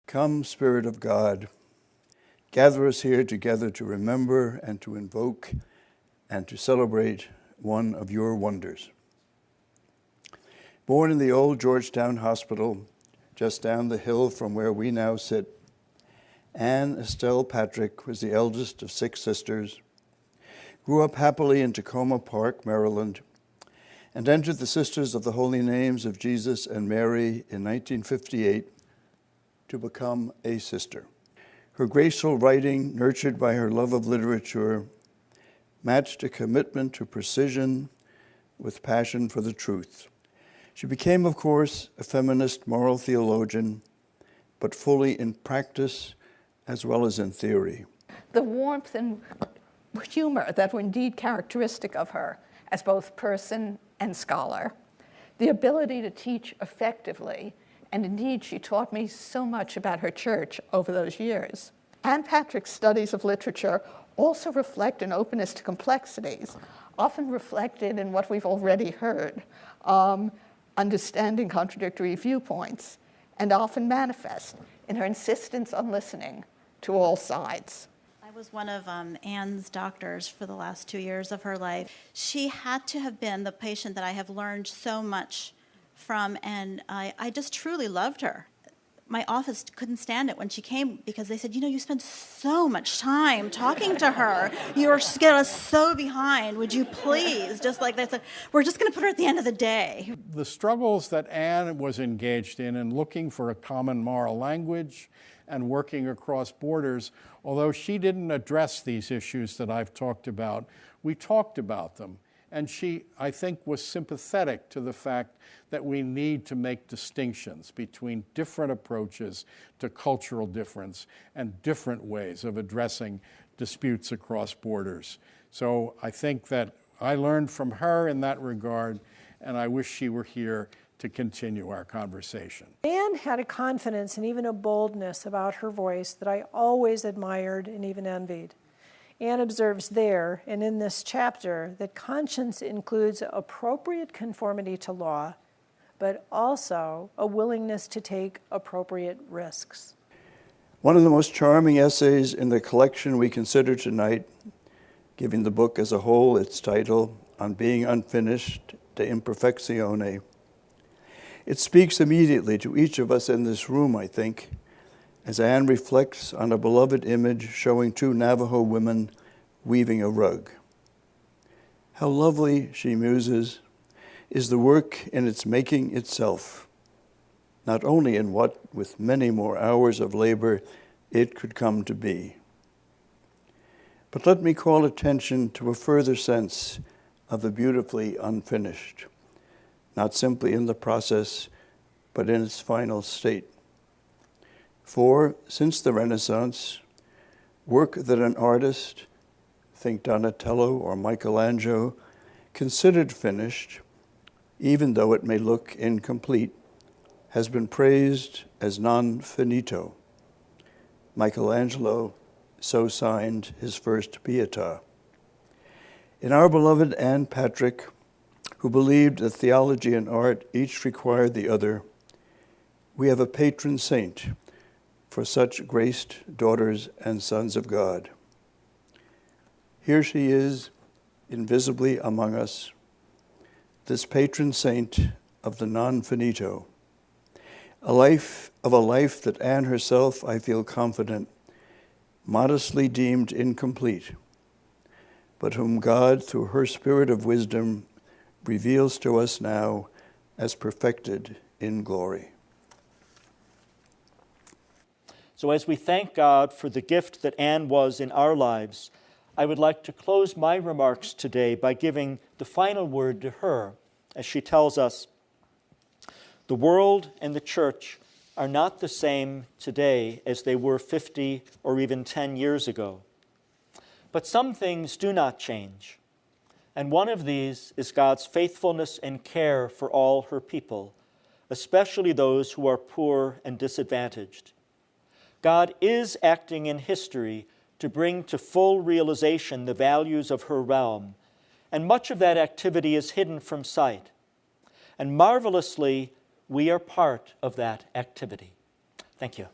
Come, Spirit of God, gather us here together to remember and to invoke and to celebrate one of your wonders. Born in the old Georgetown Hospital, just down the hill from where we now sit, Anne Estelle Patrick was the eldest of 6 sisters, grew up happily in Tacoma Park, Maryland, and entered the Sisters of the Holy Names of Jesus and Mary in 1958 to become a sister. Her graceful writing, nurtured by her love of literature, matched a commitment to precision with passion for the truth. She became, of course, a feminist moral theologian, but fully in practice as well as in theory. The warmth and humor that were indeed characteristic of her as both person and scholar, the ability to teach effectively, and indeed she taught me so much about her church over those years. Anne Patrick's studies of literature also reflect an openness to complexities, often reflected in what we've already heard, understanding contradictory viewpoints, and often manifest in her insistence on listening to all sides. I was one of Anne's doctors for the last 2 years of her life. She had to have been the patient that I have learned so much from, and I just truly loved her. My office couldn't stand it when she came because they said, you spend so much time talking to her. You are get us so behind. Would you please? Just like they said, we're just going to put her at the end of the day. The struggles that Anne was engaged in looking for a common moral language and working across borders, although she didn't address these issues that I've talked about, we talked about them. And she, I think, was sympathetic to the fact that we need to make distinctions between different approaches to cultural difference and different ways of addressing disputes across borders. So I think that I learned from her in that regard, and I wish she were here to continue our conversation. Anne had a confidence and even a boldness about her voice that I always admired and even envied. Anne observes there and in this chapter that conscience includes appropriate conformity to law, but also a willingness to take appropriate risks. One of the most charming essays in the collection we consider tonight, giving the book as a whole its title, On Being Unfinished, De Imperfectione. It speaks immediately to each of us in this room, I think, as Anne reflects on a beloved image showing 2 Navajo women weaving a rug. How lovely, she muses, is the work in its making itself, not only in what, with many more hours of labor, it could come to be. But let me call attention to a further sense of the beautifully unfinished, not simply in the process, but in its final state. For, since the Renaissance, work that an artist, think Donatello or Michelangelo, considered finished, even though it may look incomplete, has been praised as non finito. Michelangelo so signed his first Pietà. In our beloved Anne Patrick, who believed that theology and art each required the other, we have a patron saint for such graced daughters and sons of God. Here she is, invisibly among us, this patron saint of the non-finito, a life that Anne herself, I feel confident, modestly deemed incomplete, but whom God, through her spirit of wisdom, reveals to us now as perfected in glory. So as we thank God for the gift that Anne was in our lives, I would like to close my remarks today by giving the final word to her as she tells us, the world and the church are not the same today as they were 50 or even 10 years ago. But some things do not change. And one of these is God's faithfulness and care for all her people, especially those who are poor and disadvantaged. God is acting in history to bring to full realization the values of her realm, and much of that activity is hidden from sight. And marvelously, we are part of that activity. Thank you.